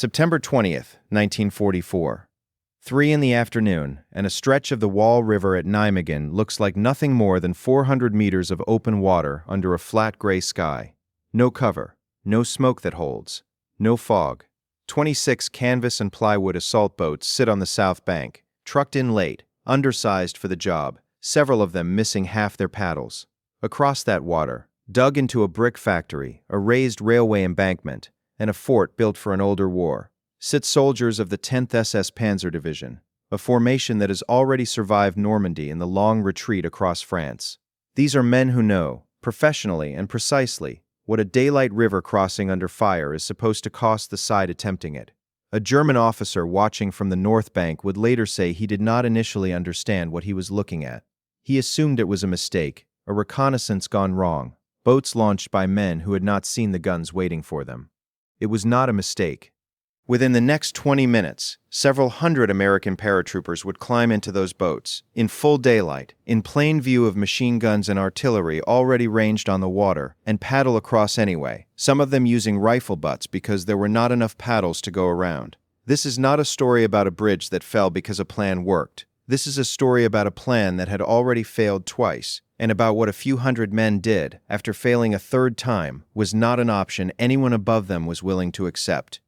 September 20th, 1944. 3 in the afternoon, and a stretch of the Waal River at Nijmegen looks like nothing more than 400 meters of open water under a flat gray sky. No cover, no smoke that holds, no fog. 26 canvas-and-plywood assault boats sit on the south bank, trucked in late, undersized for the job, several of them missing half their paddles. Across that water, dug into a brick factory, a raised railway embankment, and a fort built for an older war, sit soldiers of the 10th SS Panzer Division, a formation that has already survived Normandy in the long retreat across France. These are men who know, professionally and precisely, what a daylight river crossing under fire is supposed to cost the side attempting it. A German officer watching from the north bank would later say he did not initially understand what he was looking at. He assumed it was a mistake, a reconnaissance gone wrong, boats launched by men who had not seen the guns waiting for them. It was not a mistake. Within the next 20 minutes, several hundred American paratroopers would climb into those boats, in full daylight, in plain view of machine guns and artillery already ranged on the water, and paddle across anyway, some of them using rifle butts because there were not enough paddles to go around. This is not a story about a bridge that fell because a plan worked. This is a story about a plan that had already failed twice, and about what a few hundred men did, after failing a third time, was not an option anyone above them was willing to accept.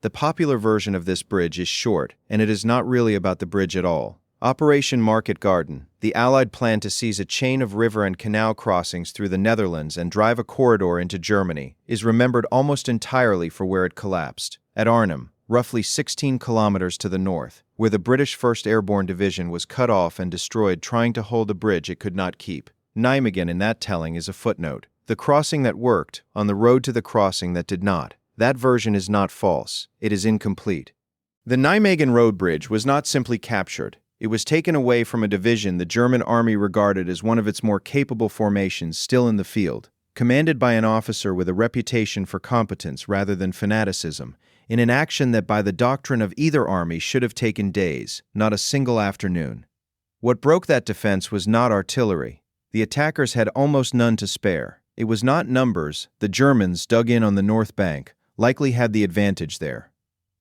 The popular version of this bridge is short, and it is not really about the bridge at all. Operation Market Garden, the Allied plan to seize a chain of river and canal crossings through the Netherlands and drive a corridor into Germany, is remembered almost entirely for where it collapsed. At Arnhem, roughly 16 kilometers to the north, where the British 1st Airborne Division was cut off and destroyed trying to hold a bridge it could not keep. Nijmegen in that telling is a footnote. The crossing that worked, on the road to the crossing that did not. That version is not false, it is incomplete. The Nijmegen road bridge was not simply captured. It was taken away from a division the German army regarded as one of its more capable formations still in the field, commanded by an officer with a reputation for competence rather than fanaticism, in an action that by the doctrine of either army should have taken days, not a single afternoon. What broke that defense was not artillery. The attackers had almost none to spare. It was not numbers. The Germans, dug in on the north bank, likely had the advantage there.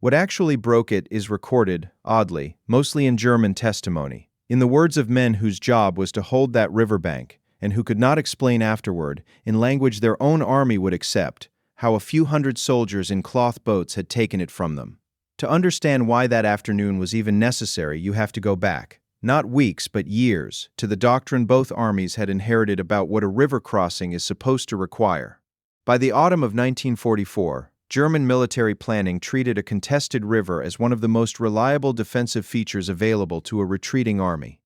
What actually broke it is recorded, oddly, mostly in German testimony, in the words of men whose job was to hold that riverbank, and who could not explain afterward, in language their own army would accept, how a few hundred soldiers in cloth boats had taken it from them. To understand why that afternoon was even necessary, you have to go back, not weeks but years, to the doctrine both armies had inherited about what a river crossing is supposed to require. By the autumn of 1944, German military planning treated a contested river as one of the most reliable defensive features available to a retreating army.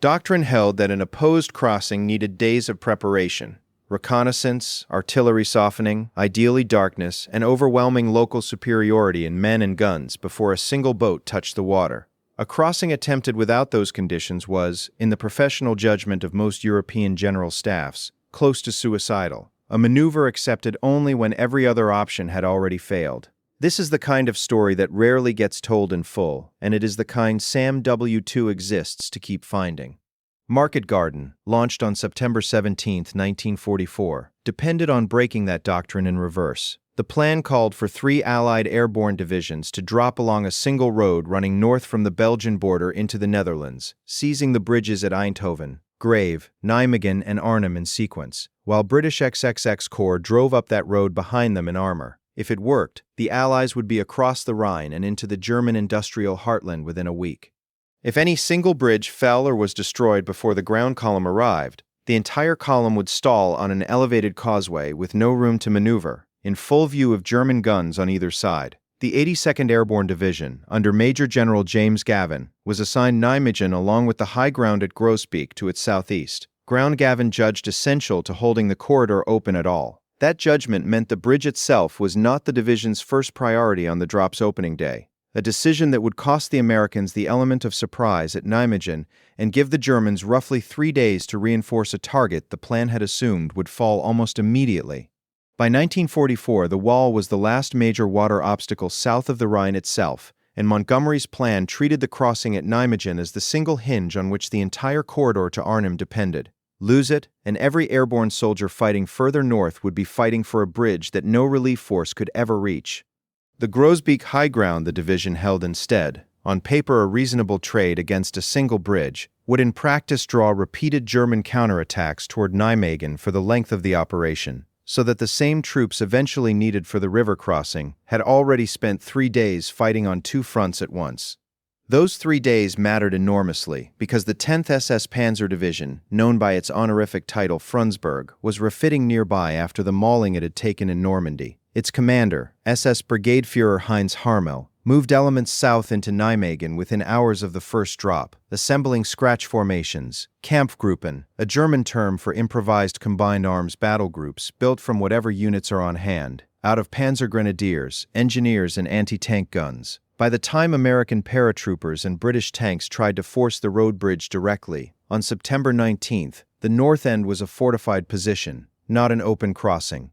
Doctrine held that an opposed crossing needed days of preparation, reconnaissance, artillery softening, ideally darkness, and overwhelming local superiority in men and guns before a single boat touched the water. A crossing attempted without those conditions was, in the professional judgment of most European general staffs, close to suicidal. A maneuver accepted only when every other option had already failed. This is the kind of story that rarely gets told in full, and it is the kind Sam W2 exists to keep finding. Market Garden, launched on September 17, 1944, depended on breaking that doctrine in reverse. The plan called for 3 Allied airborne divisions to drop along a single road running north from the Belgian border into the Netherlands, seizing the bridges at Eindhoven, Grave, Nijmegen, and Arnhem in sequence, while British XXX Corps drove up that road behind them in armor. If it worked, the Allies would be across the Rhine and into the German industrial heartland within a week. If any single bridge fell or was destroyed before the ground column arrived, the entire column would stall on an elevated causeway with no room to maneuver, in full view of German guns on either side. The 82nd Airborne Division, under Major General James Gavin, was assigned Nijmegen along with the high ground at Groesbeek to its southeast, ground Gavin judged essential to holding the corridor open at all. That judgment meant the bridge itself was not the division's first priority on the drop's opening day, a decision that would cost the Americans the element of surprise at Nijmegen and give the Germans roughly 3 days to reinforce a target the plan had assumed would fall almost immediately. By 1944, the Waal was the last major water obstacle south of the Rhine itself, and Montgomery's plan treated the crossing at Nijmegen as the single hinge on which the entire corridor to Arnhem depended. Lose it, and every airborne soldier fighting further north would be fighting for a bridge that no relief force could ever reach. The Grosbeek high ground the division held instead, on paper a reasonable trade against a single bridge, would in practice draw repeated German counterattacks toward Nijmegen for the length of the operation, so that the same troops eventually needed for the river crossing had already spent 3 days fighting on 2 fronts at once. Those 3 days mattered enormously because the 10th SS Panzer Division, known by its honorific title Frundsberg, was refitting nearby after the mauling it had taken in Normandy. Its commander, SS Brigadeführer Heinz Harmel, moved elements south into Nijmegen within hours of the first drop, assembling scratch formations, Kampfgruppen, a German term for improvised combined arms battle groups built from whatever units are on hand, out of panzer grenadiers, engineers, and anti-tank guns. By the time American paratroopers and British tanks tried to force the road bridge directly, on September 19th, the north end was a fortified position, not an open crossing.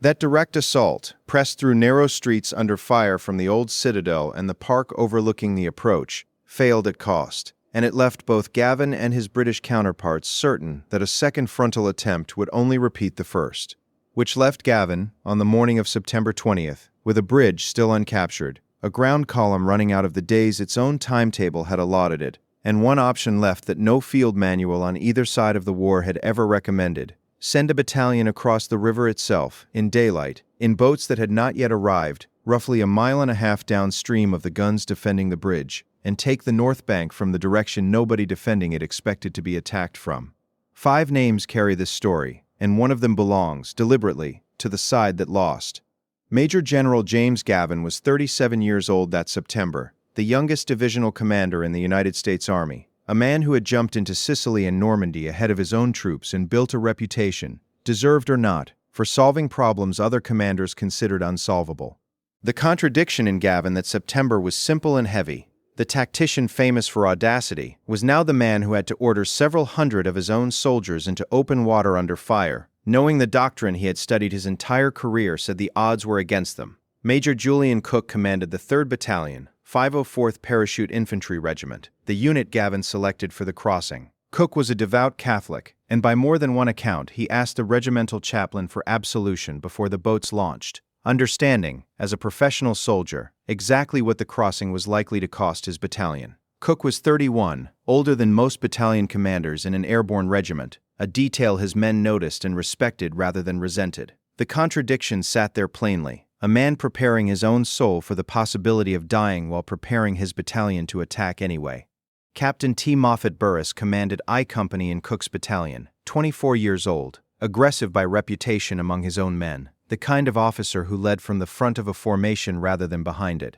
That direct assault, pressed through narrow streets under fire from the old citadel and the park overlooking the approach, failed at cost, and it left both Gavin and his British counterparts certain that a second frontal attempt would only repeat the first, which left Gavin, on the morning of September 20th, with a bridge still uncaptured, a ground column running out of the days its own timetable had allotted it, and one option left that no field manual on either side of the war had ever recommended: send a battalion across the river itself, in daylight, in boats that had not yet arrived, roughly 1.5 miles downstream of the guns defending the bridge, and take the north bank from the direction nobody defending it expected to be attacked from. 5 names carry this story, and one of them belongs, deliberately, to the side that lost. Major General James Gavin was 37 years old that September, the youngest divisional commander in the United States Army, a man who had jumped into Sicily and Normandy ahead of his own troops and built a reputation, deserved or not, for solving problems other commanders considered unsolvable. The contradiction in Gavin that September was simple and heavy, the tactician famous for audacity, was now the man who had to order several hundred of his own soldiers into open water under fire, knowing the doctrine he had studied his entire career said the odds were against them. Major Julian Cook commanded the 3rd Battalion, 504th Parachute Infantry Regiment, the unit Gavin selected for the crossing. Cook was a devout Catholic, and by more than one account he asked the regimental chaplain for absolution before the boats launched, understanding, as a professional soldier, exactly what the crossing was likely to cost his battalion. Cook was 31, older than most battalion commanders in an airborne regiment, a detail his men noticed and respected rather than resented. The contradiction sat there plainly: a man preparing his own soul for the possibility of dying while preparing his battalion to attack anyway. Captain T. Moffatt Burriss commanded I Company in Cook's battalion, 24 years old, aggressive by reputation among his own men, the kind of officer who led from the front of a formation rather than behind it.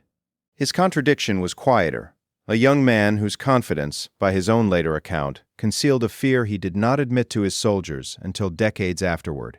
His contradiction was quieter: a young man whose confidence, by his own later account, concealed a fear he did not admit to his soldiers until decades afterward.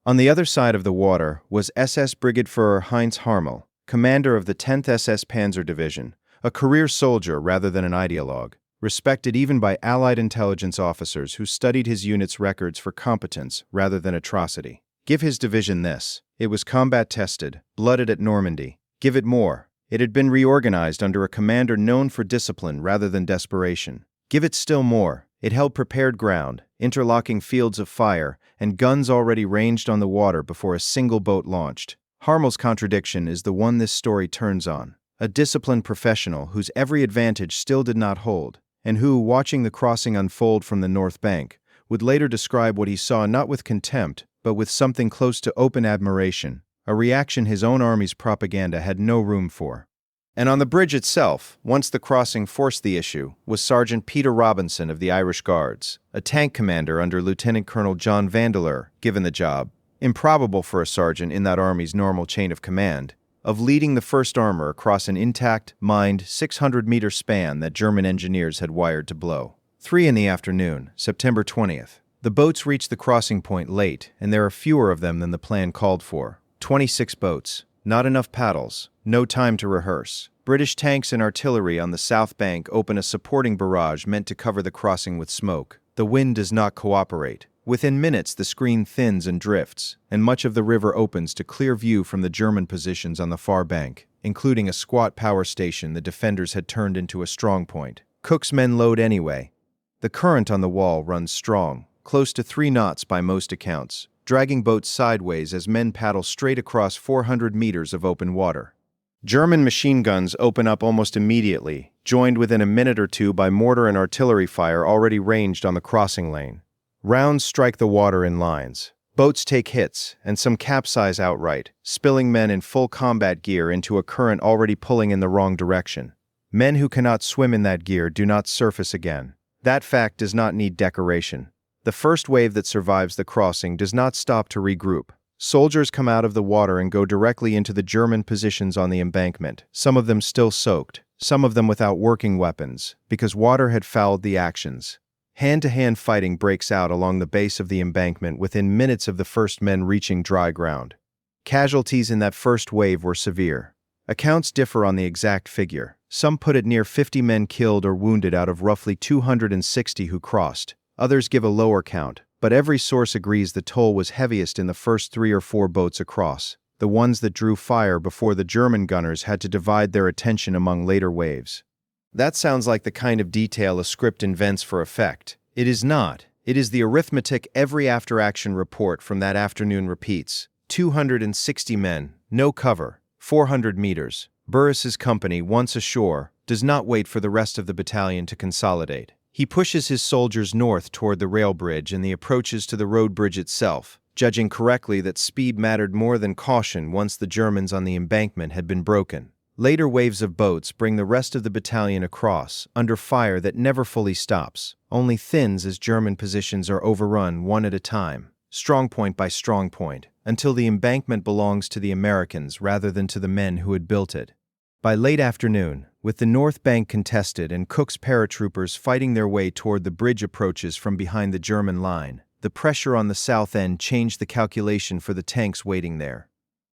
On the other side of the water was SS Brigadeführer Heinz Harmel, commander of the 10th SS Panzer Division, a career soldier rather than an ideologue, respected even by Allied intelligence officers who studied his unit's records for competence rather than atrocity. Give his division this: it was combat-tested, blooded at Normandy. Give it more: it had been reorganized under a commander known for discipline rather than desperation. Give it still more: it held prepared ground, interlocking fields of fire, and guns already ranged on the water before a single boat launched. Harmel's contradiction is the one this story turns on: a disciplined professional whose every advantage still did not hold, and who, watching the crossing unfold from the north bank, would later describe what he saw not with contempt, but with something close to open admiration, a reaction his own army's propaganda had no room for. And on the bridge itself, once the crossing forced the issue, was Sergeant Peter Robinson of the Irish Guards, a tank commander under Lieutenant Colonel John Vandeleur, given the job, improbable for a sergeant in that army's normal chain of command, of leading the 1st Armor across an intact, mined 600-meter span that German engineers had wired to blow. 3 in the afternoon, September 20th. The boats reached the crossing point late, and there are fewer of them than the plan called for. 26 boats. Not enough paddles, no time to rehearse. British tanks and artillery on the south bank open a supporting barrage meant to cover the crossing with smoke. The wind does not cooperate. Within minutes the screen thins and drifts, and much of the river opens to clear view from the German positions on the far bank, including a squat power station the defenders had turned into a strong point. Cook's men load anyway. The current on the wall runs strong, close to 3 knots by most accounts, dragging boats sideways as men paddle straight across 400 meters of open water. German machine guns open up almost immediately, joined within a minute or two by mortar and artillery fire already ranged on the crossing lane. Rounds strike the water in lines. Boats take hits, and some capsize outright, spilling men in full combat gear into a current already pulling in the wrong direction. Men who cannot swim in that gear do not surface again. That fact does not need decoration. The first wave that survives the crossing does not stop to regroup. Soldiers come out of the water and go directly into the German positions on the embankment, some of them still soaked, some of them without working weapons, because water had fouled the actions. Hand-to-hand fighting breaks out along the base of the embankment within minutes of the first men reaching dry ground. Casualties in that first wave were severe. Accounts differ on the exact figure. Some put it near 50 men killed or wounded out of roughly 260 who crossed. Others give a lower count, but every source agrees the toll was heaviest in the first 3 or 4 boats across, the ones that drew fire before the German gunners had to divide their attention among later waves. That sounds like the kind of detail a script invents for effect. It is not. It is the arithmetic every after-action report from that afternoon repeats. 260 men, no cover, 400 meters. Burriss's company, once ashore, does not wait for the rest of the battalion to consolidate. He pushes his soldiers north toward the rail bridge and the approaches to the road bridge itself, judging correctly that speed mattered more than caution once the Germans on the embankment had been broken. Later waves of boats bring the rest of the battalion across, under fire that never fully stops, only thins as German positions are overrun one at a time, strong point by strong point, until the embankment belongs to the Americans rather than to the men who had built it. By late afternoon, with the north bank contested and Cook's paratroopers fighting their way toward the bridge approaches from behind the German line, the pressure on the south end changed the calculation for the tanks waiting there.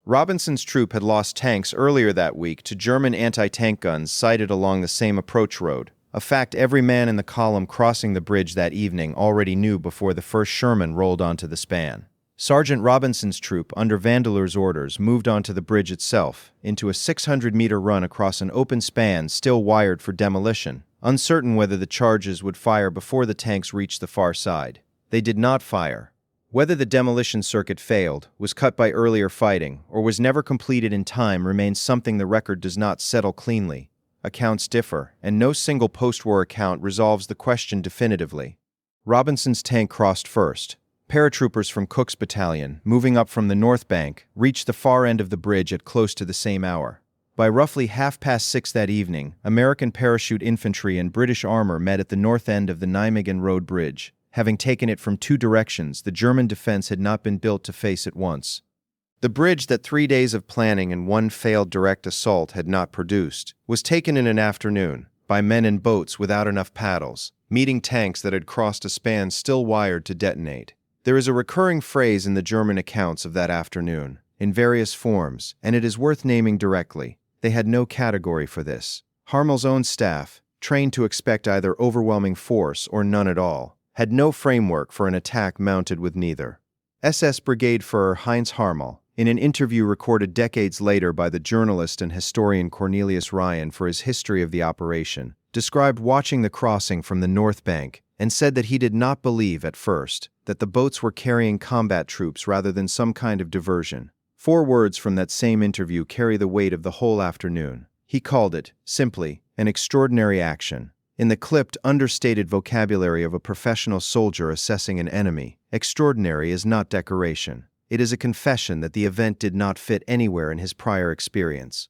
Robinson's troop had lost tanks earlier that week to German anti-tank guns sighted along the same approach road, a fact every man in the column crossing the bridge that evening already knew before the first Sherman rolled onto the span. Sergeant Robinson's troop, under Vandeleur's orders, moved onto the bridge itself, into a 600-meter run across an open span still wired for demolition, uncertain whether the charges would fire before the tanks reached the far side. They did not fire. Whether the demolition circuit failed, was cut by earlier fighting, or was never completed in time remains something the record does not settle cleanly. Accounts differ, and no single post-war account resolves the question definitively. Robinson's tank crossed first. Paratroopers from Cook's battalion, moving up from the north bank, reached the far end of the bridge at close to the same hour. By roughly 6:30 that evening, American parachute infantry and British armor met at the north end of the Nijmegen road bridge. Having taken it from 2 directions, the German defense had not been built to face it once. The bridge that 3 days of planning and 1 failed direct assault had not produced was taken in an afternoon by men in boats without enough paddles, meeting tanks that had crossed a span still wired to detonate. There is a recurring phrase in the German accounts of that afternoon, in various forms, and it is worth naming directly. They had no category for this. Harmel's own staff, trained to expect either overwhelming force or none at all, had no framework for an attack mounted with neither. SS Brigade Führer Heinz Harmel, in an interview recorded decades later by the journalist and historian Cornelius Ryan for his history of the operation, described watching the crossing from the north bank and said that he did not believe at first that the boats were carrying combat troops rather than some kind of diversion. 4 words from that same interview carry the weight of the whole afternoon. He called it, simply, an extraordinary action. In the clipped, understated vocabulary of a professional soldier assessing an enemy, extraordinary is not decoration. It is a confession that the event did not fit anywhere in his prior experience.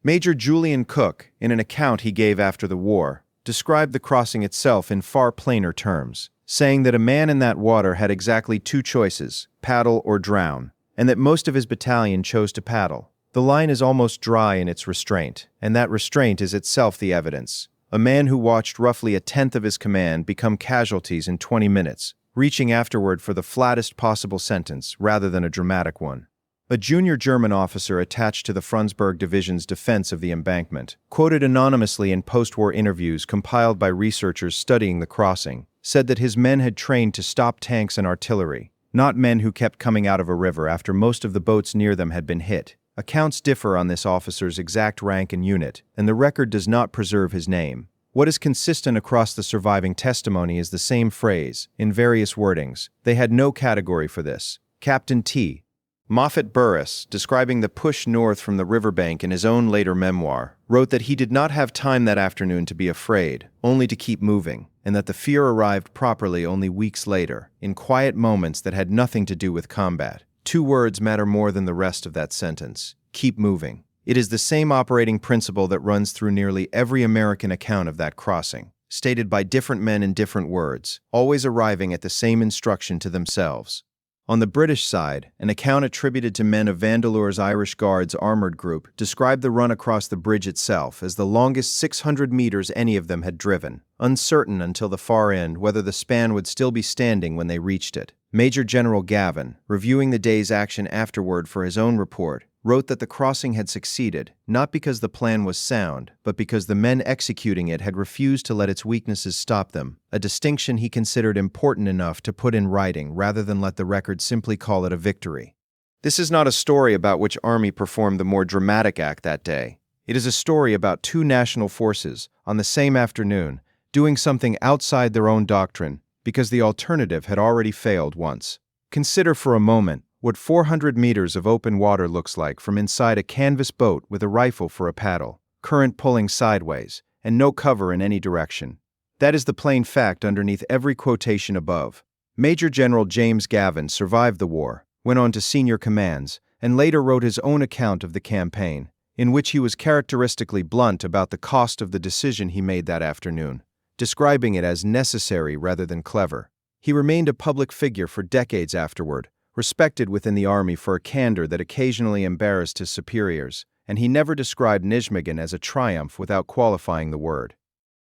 Major Julian Cook, in an account he gave after the war, described the crossing itself in far plainer terms, saying that a man in that water had exactly 2 choices, paddle or drown, and that most of his battalion chose to paddle. The line is almost dry in its restraint, and that restraint is itself the evidence. A man who watched roughly 1/10 of his command become casualties in 20 minutes, reaching afterward for the flattest possible sentence rather than a dramatic one. A junior German officer attached to the Frundsberg Division's defense of the embankment, quoted anonymously in post-war interviews compiled by researchers studying the crossing, said that his men had trained to stop tanks and artillery, not men who kept coming out of a river after most of the boats near them had been hit. Accounts differ on this officer's exact rank and unit, and the record does not preserve his name. What is consistent across the surviving testimony is the same phrase, in various wordings. They had no category for this. Captain T. Moffatt Burriss, describing the push north from the riverbank in his own later memoir, wrote that he did not have time that afternoon to be afraid, only to keep moving, and that the fear arrived properly only weeks later, in quiet moments that had nothing to do with combat. 2 words matter more than the rest of that sentence: keep moving. It is the same operating principle that runs through nearly every American account of that crossing, stated by different men in different words, always arriving at the same instruction to themselves. On the British side, an account attributed to men of Vandeleur's Irish Guards armored group described the run across the bridge itself as the longest 600 meters any of them had driven, uncertain until the far end whether the span would still be standing when they reached it. Major General Gavin, reviewing the day's action afterward for his own report, wrote that the crossing had succeeded, not because the plan was sound, but because the men executing it had refused to let its weaknesses stop them, a distinction he considered important enough to put in writing rather than let the record simply call it a victory. This is not a story about which army performed the more dramatic act that day. It is a story about 2 national forces, on the same afternoon, doing something outside their own doctrine, because the alternative had already failed once. Consider for a moment what 400 meters of open water looks like from inside a canvas boat with a rifle for a paddle, current pulling sideways, and no cover in any direction. That is the plain fact underneath every quotation above. Major General James Gavin survived the war, went on to senior commands, and later wrote his own account of the campaign, in which he was characteristically blunt about the cost of the decision he made that afternoon, describing it as necessary rather than clever. He remained a public figure for decades afterward, respected within the army for a candor that occasionally embarrassed his superiors, and he never described Nijmegen as a triumph without qualifying the word.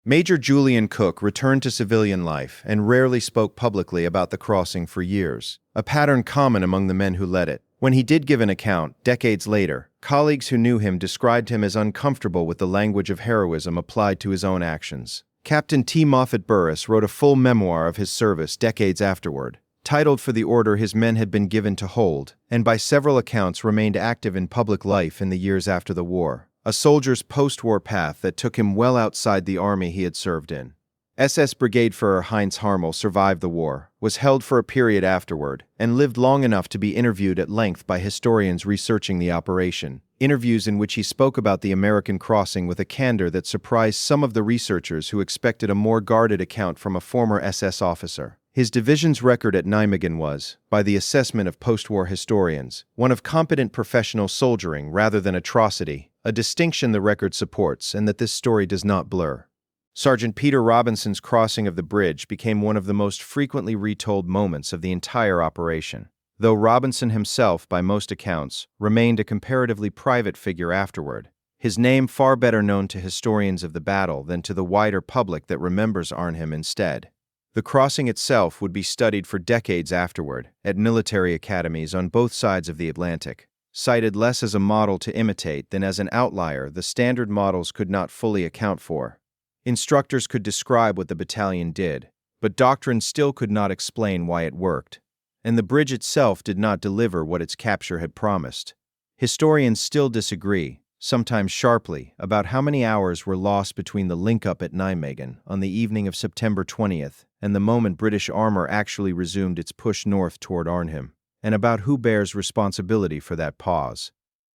Major Julian Cook returned to civilian life and rarely spoke publicly about the crossing for years, a pattern common among the men who led it. When he did give an account, decades later, colleagues who knew him described him as uncomfortable with the language of heroism applied to his own actions. Captain T. Moffatt Burriss wrote a full memoir of his service decades afterward, titled for the order his men had been given to hold, and by several accounts remained active in public life in the years after the war, a soldier's post-war path that took him well outside the army he had served in. SS Brigadeführer Heinz Harmel survived the war, was held for a period afterward, and lived long enough to be interviewed at length by historians researching the operation, interviews in which he spoke about the American crossing with a candor that surprised some of the researchers who expected a more guarded account from a former SS officer. His division's record at Nijmegen was, by the assessment of post-war historians, one of competent professional soldiering rather than atrocity, a distinction the record supports and that this story does not blur. Sergeant Peter Robinson's crossing of the bridge became one of the most frequently retold moments of the entire operation, though Robinson himself, by most accounts, remained a comparatively private figure afterward, his name far better known to historians of the battle than to the wider public that remembers Arnhem instead. The crossing itself would be studied for decades afterward at military academies on both sides of the Atlantic, cited less as a model to imitate than as an outlier the standard models could not fully account for. Instructors could describe what the battalion did, but doctrine still could not explain why it worked, and the bridge itself did not deliver what its capture had promised. Historians still disagree, sometimes sharply, about how many hours were lost between the link-up at Nijmegen on the evening of September 20th and the moment British armor actually resumed its push north toward Arnhem, and about who bears responsibility for that pause.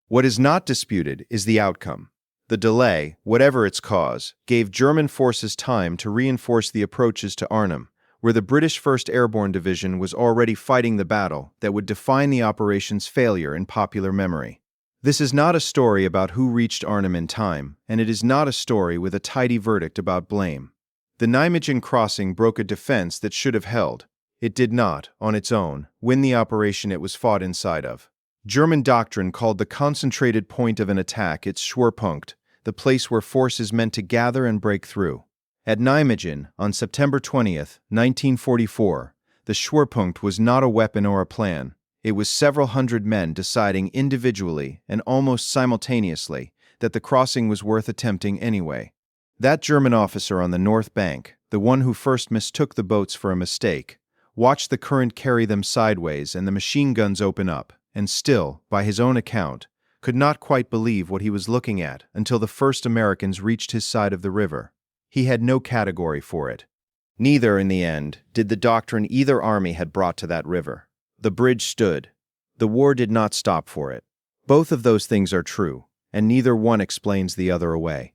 What is not disputed is the outcome. The delay, whatever its cause, gave German forces time to reinforce the approaches to Arnhem, where the British 1st Airborne Division was already fighting the battle that would define the operation's failure in popular memory. This is not a story about who reached Arnhem in time, and it is not a story with a tidy verdict about blame. The Nijmegen crossing broke a defense that should have held. It did not, on its own, win the operation it was fought inside of. German doctrine called the concentrated point of an attack its Schwerpunkt, the place where forces meant to gather and break through. At Nijmegen, on September 20th, 1944, the Schwerpunkt was not a weapon or a plan. It was several hundred men deciding individually and almost simultaneously that the crossing was worth attempting anyway. That German officer on the north bank, the one who first mistook the boats for a mistake, watched the current carry them sideways and the machine guns open up, and still, by his own account, could not quite believe what he was looking at until the first Americans reached his side of the river. He had no category for it. Neither, in the end, did the doctrine either army had brought to that river. The bridge stood. The war did not stop for it. Both of those things are true, and neither one explains the other away.